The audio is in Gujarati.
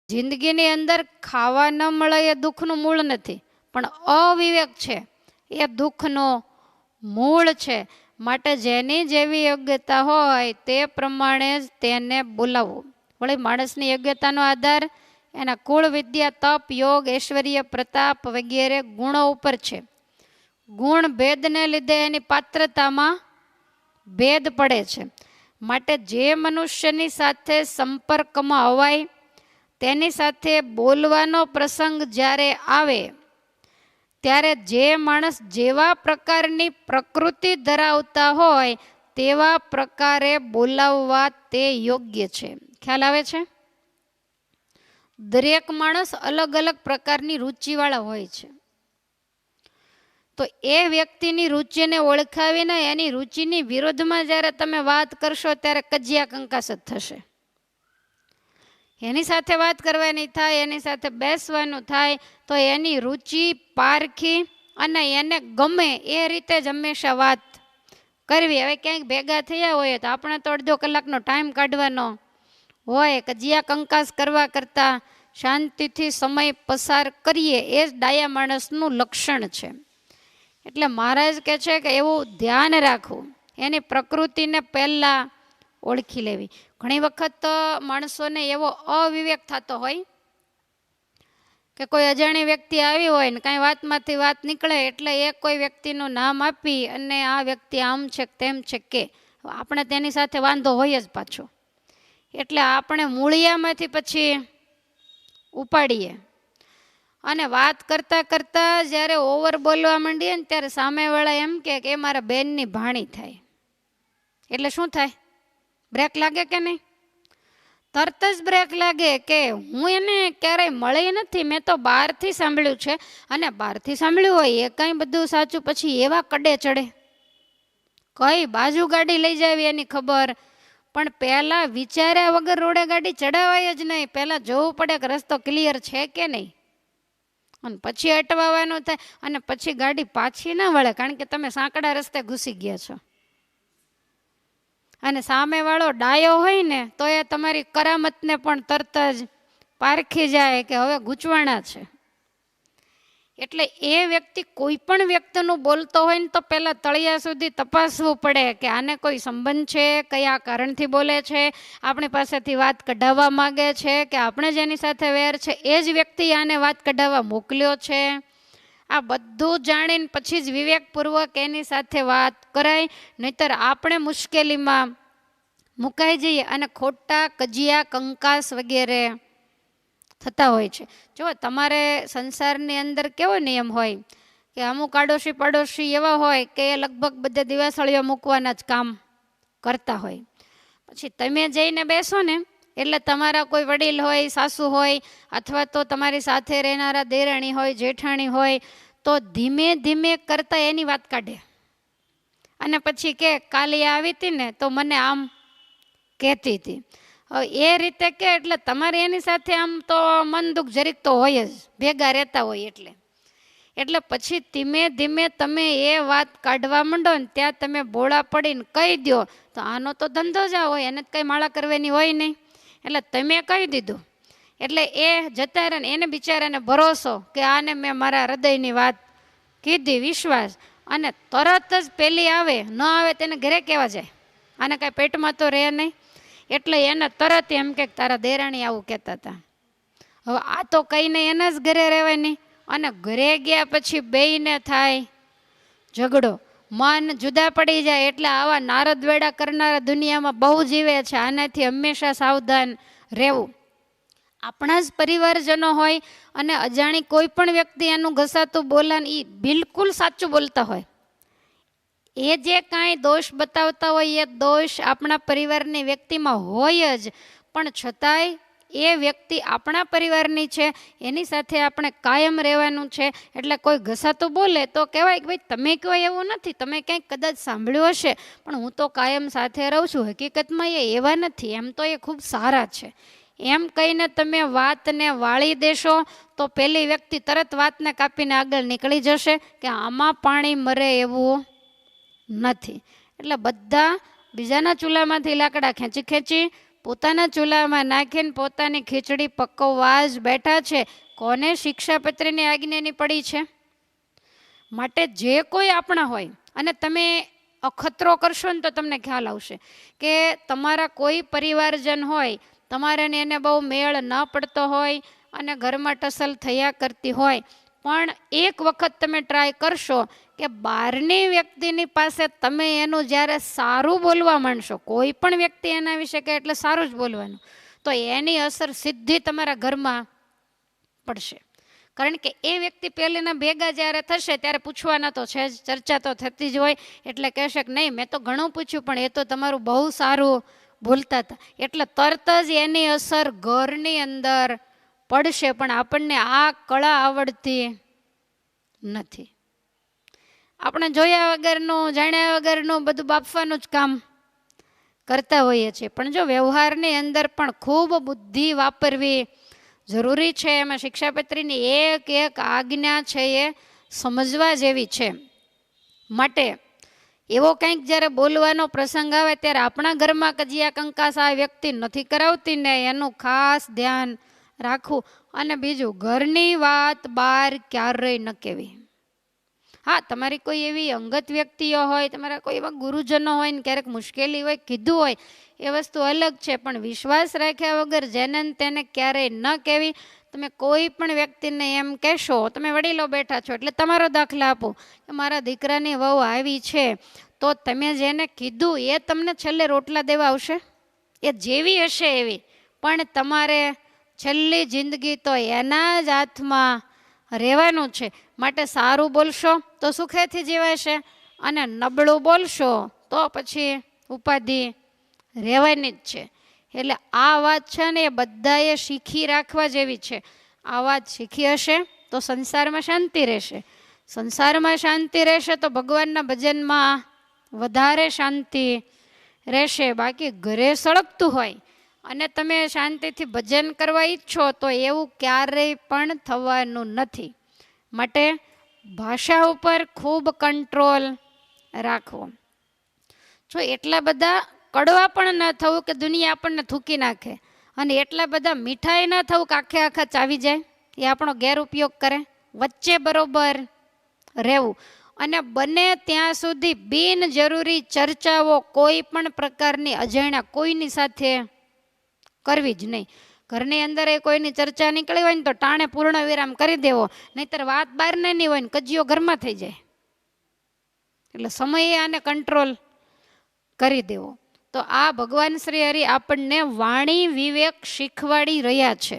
જિંદગીની અંદર ખાવા ન મળે એ દુઃખનું મૂળ નથી, પણ અવિવેક છે એ દુઃખનો મૂળ છે. માટે જેની જેવી યોગ્યતા હોય તે પ્રમાણે જ તેને બોલાવવું. વળી માણસની યોગ્યતાનો આધાર એના કુળ, વિદ્યા, તપ, યોગ, ઐશ્વર્ય, પ્રતાપ વગેરે ગુણો ઉપર છે. ગુણ ભેદને લીધે એની પાત્રતામાં ભેદ પડે છે. માટે જે મનુષ્યની સાથે સંપર્કમાં અવાય, તેની સાથે બોલવાનો પ્રસંગ જ્યારે આવે ત્યારે જે માણસ જેવા પ્રકારની પ્રકૃતિ ધરાવતા હોય તેવા પ્રકારે બોલાવવા તે યોગ્ય છે. ખ્યાલ આવે છે? દરેક માણસ અલગ અલગ પ્રકારની રુચિવાળા હોય છે. તો એ વ્યક્તિની રુચિને ઓળખાવીને એની રુચિની વિરોધમાં જ્યારે તમે વાત કરશો ત્યારે કજિયા કંકાસ જ થશે. એની સાથે વાત કરવાની થાય, એની સાથે બેસવાનું થાય તો એની રુચિ પારખી અને એને ગમે એ રીતે જ હંમેશા વાત કરવી. હવે ક્યાંક ભેગા થયા હોય તો આપણે તો અડધો કલાકનો ટાઈમ કાઢવાનો હોય. કજિયા કંકાસ કરવા કરતાં શાંતિથી સમય પસાર કરીએ એ જ ડાયા માણસનું લક્ષણ છે. એટલે મહારાજ કહે છે કે એવું ધ્યાન રાખવું, એની પ્રકૃતિને પહેલાં ઓળખી લેવી. ઘણી વખત માણસોને એવો અવિવેક થતો હોય કે કોઈ અજાણી વ્યક્તિ આવી હોય ને કાંઈ વાતમાંથી વાત નીકળે એટલે એ કોઈ વ્યક્તિનું નામ આપી અને આ વ્યક્તિ આમ છે તેમ છે કે આપણે તેની સાથે વાંધો હોય જ પાછો. એટલે આપણે મૂળિયામાંથી પછી ઉપાડીએ અને વાત કરતાં કરતાં જ્યારે ઓવર બોલવા માંડીએ ને ત્યારે સામેવાળા એમ કે એ મારા બેનની ભાણી થાય. એટલે શું થાય? બ્રેક લાગે કે નહીં? તરત જ બ્રેક લાગે કે હું એને ક્યારેય મળી નથી, મેં તો બહારથી સાંભળ્યું છે. અને બહારથી સાંભળ્યું હોય એ કંઈ બધું સાચું, પછી એવા કડે ચડે, કઈ બાજુ ગાડી લઈ જાય એની ખબર. પણ પહેલાં વિચાર્યા વગર રોડે ગાડી ચડાવાય જ નહીં. પહેલાં જોવું પડે કે રસ્તો ક્લિયર છે કે નહીં, અને પછી અટવાવાનું થાય. અને પછી ગાડી પાછી ના વળે, કારણ કે તમે સાંકડા રસ્તે ઘૂસી ગયા છો. અને સામેવાળો ડાયો હોય ને તો એ તમારી કરામતને પણ તરત જ પારખી જાય કે હવે ગૂંચવાણા છે. એટલે એ વ્યક્તિ કોઈ પણ વ્યક્તિનું બોલતો હોય ને તો પહેલાં તળિયા સુધી તપાસવું પડે કે આને કોઈ સંબંધ છે, કયા કારણથી બોલે છે, આપણી પાસેથી વાત કઢાવવા માગે છે કે આપણે જેની સાથે વેર છે એ જ વ્યક્તિ આને વાત કઢાવવા મોકલ્યો છે. આ બધું જાણીને પછી જ વિવેકપૂર્વક એની સાથે વાત કરાય, નહીતર આપણે મુશ્કેલીમાં મુકાઈ જઈએ અને ખોટા કજિયા કંકાસ વગેરે થતા હોય છે. જો તમારે સંસારની અંદર કેવો નિયમ હોય કે અમુક આડોશી પાડોશી એવા હોય કે એ લગભગ બધા દિવાસળીઓ મૂકવાના જ કામ કરતા હોય. પછી તમે જઈને બેસો ને એટલે તમારા કોઈ વડીલ હોય, સાસુ હોય, અથવા તો તમારી સાથે રહેનારા દેરાણી હોય, જેઠાણી હોય, તો ધીમે ધીમે કરતાં એની વાત કાઢે અને પછી કે કાલે આવી હતી ને તો મને આમ કહેતી હતી. હવે એ રીતે કે એટલે તમારે એની સાથે આમ તો મન દુઃખ જરીક તો હોય જ, ભેગા રહેતા હોય એટલે પછી ધીમે ધીમે તમે એ વાત કાઢવા માંડો ને ત્યાં તમે બોળા પડીને કહી દો તો આનો તો ધંધો જ આ હોય, એને જ કંઈ માળા કરવાની હોય નહીં. એટલે તમે કહી દીધું એટલે એ જતા રહે ને એને બિચારાને ભરોસો કે આને મેં મારા હૃદયની વાત કીધી, વિશ્વાસ, અને તરત જ પેલી આવે ન આવે તેને ઘરે કહેવા જાય, આને કાંઈ પેટમાં તો રહે નહીં. એટલે એને તરત એમ કે તારા દેરાણી આવું કહેતા હતા. હવે આ તો કહીને એના જ ઘરે રહેવાય નહીં, અને ઘરે ગયા પછી બેયને થાય ઝઘડો, મન જુદા પડી જાય. એટલે આવા નારદ વેડા કરનારા દુનિયામાં બહુ જીવે છે. આનાથી હંમેશા સાવધાન રહેવું. આપણા જ પરિવારજનો હોય અને અજાણી કોઈ પણ વ્યક્તિ એનું ઘસાતું બોલાને એ બિલકુલ સાચું બોલતા હોય, એ જે કાંઈ દોષ બતાવતા હોય એ દોષ આપણા પરિવારની વ્યક્તિમાં હોય જ, પણ છતાંય એ વ્યક્તિ આપણા પરિવારની છે, એની સાથે આપણે કાયમ રહેવાનું છે. એટલે કોઈ ઘસાતું બોલે તો કહેવાય કે ભાઈ તમે કહો એવું નથી, તમે કંઈક કદાચ સાંભળ્યું હશે, પણ હું તો કાયમ સાથે રહું છું, હકીકતમાં એ એવા નથી, એમ તો એ ખૂબ સારા છે. એમ કહીને તમે વાતને વાળી દેશો તો પેલી વ્યક્તિ તરત વાતને કાપીને આગળ નીકળી જશે કે આમાં પાણી મરે એવું નથી. એટલે બધા બીજાના ચૂલામાંથી લાકડા ખેંચી ખેંચી પોતાના ચૂલામાં નાખીને પોતાની ખીચડી પકવવા જ બેઠા છે. કોને શિક્ષાપત્રીની આજ્ઞાની પડી છે? માટે જે કોઈ આપણા હોય, અને તમે અખતરો કરશો ને તો તમને ખ્યાલ આવશે કે તમારા કોઈ પરિવારજન હોય, તમારે એને બહુ મેળ ન પડતો હોય અને ઘરમાં ટસલ થયા કરતી હોય, પણ એક વખત તમે ટ્રાય કરશો કે બહારની વ્યક્તિની પાસે તમે એનું જ્યારે સારું બોલવા માંડશો, કોઈ પણ વ્યક્તિ એના વિશે કહે એટલે સારું જ બોલવાનું, તો એની અસર સીધી તમારા ઘરમાં પડશે. કારણ કે એ વ્યક્તિ પહેલીના ભેગા જ્યારે થશે ત્યારે પૂછવાના તો છે જ, ચર્ચા તો થતી જ હોય, એટલે કહેશે કે નહીં મેં તો ઘણું પૂછ્યું પણ એ તો તમારું બહુ સારું બોલતા હતા, એટલે તરત જ એની અસર ઘરની અંદર પડશે. પણ આપણને આ કળા આવડતી નથી. આપણે જોયા વગરનું, જાણ્યા વગરનું બધું બાફવાનું જ કામ કરતા હોઈએ છીએ. પણ જો વ્યવહારની અંદર પણ ખૂબ બુદ્ધિ વાપરવી જરૂરી છે. એમાં શિક્ષાપત્રીની એક એક આજ્ઞા છે એ સમજવા જેવી છે. માટે એવો કંઈક જ્યારે બોલવાનો પ્રસંગ આવે ત્યારે આપણા ઘરમાં કજિયા કંકાસ આ વ્યક્તિ નથી કરાવતી ને એનું ખાસ ધ્યાન રાખવું. અને બીજું, ઘરની વાત બહાર ક્યારેય ન કહેવી. હા, તમારી કોઈ એવી અંગત વ્યક્તિઓ હોય, તમારા કોઈ એવા ગુરુજનો હોય ને ક્યારેક મુશ્કેલી હોય, કીધું હોય, એ વસ્તુ અલગ છે. પણ વિશ્વાસ રાખ્યા વગર જેને તેને ક્યારેય ન કહેવી. તમે કોઈ પણ વ્યક્તિને એમ કહેશો, તમે વડીલો બેઠા છો એટલે તમારો દાખલા આપો કે મારા દીકરાની વહુ આવી છે, તો તમે જેને કીધું એ તમને છેલ્લે રોટલા દેવા આવશે? એ જેવી હશે એવી, પણ તમારે છેલ્લી જિંદગી તો એના જ હાથમાં રહેવાનું છે. માટે સારું બોલશો તો સુખેથી જીવાશે, અને નબળું બોલશો તો પછી ઉપાધિ રહેવાની જ છે. એટલે આ વાત છે ને એ બધાએ શીખી રાખવા જેવી છે. આ વાત શીખી હશે તો સંસારમાં શાંતિ રહેશે. સંસારમાં શાંતિ રહેશે તો ભગવાનના ભજનમાં વધારે શાંતિ રહેશે. બાકી ઘરે સળગતું હોય અને તમે શાંતિથી ભજન કરવા ઈચ્છો તો એવું ક્યારેય પણ થવાનું નથી. માટે ભાષા ઉપર ખૂબ કંટ્રોલ રાખવો. જો એટલા બધા કડવા પણ ન થવું કે દુનિયા આપણને થૂકી નાખે, અને એટલા બધા મીઠાઈ ન થવું કે આખે આખા ચાવી જાય, એ આપણો ગેરઉપયોગ કરે. વચ્ચે બરોબર રહેવું. અને બને ત્યાં સુધી બિનજરૂરી ચર્ચાઓ કોઈ પણ પ્રકારની અજાણ્યા કોઈની સાથે કરવી જ નહીં. ઘરની અંદર એ કોઈની ચર્ચા નીકળી હોય ને તો ટાણે પૂર્ણ વિરામ કરી દેવો, નહીંતર વાત બહાર નહીં હોય ને કજિયો ઘરમાં થઈ જાય. એટલે સમયે આને કંટ્રોલ કરી દેવો. તો આ ભગવાન શ્રી હરિ આપણને વાણી વિવેક શીખવાડી રહ્યા છે.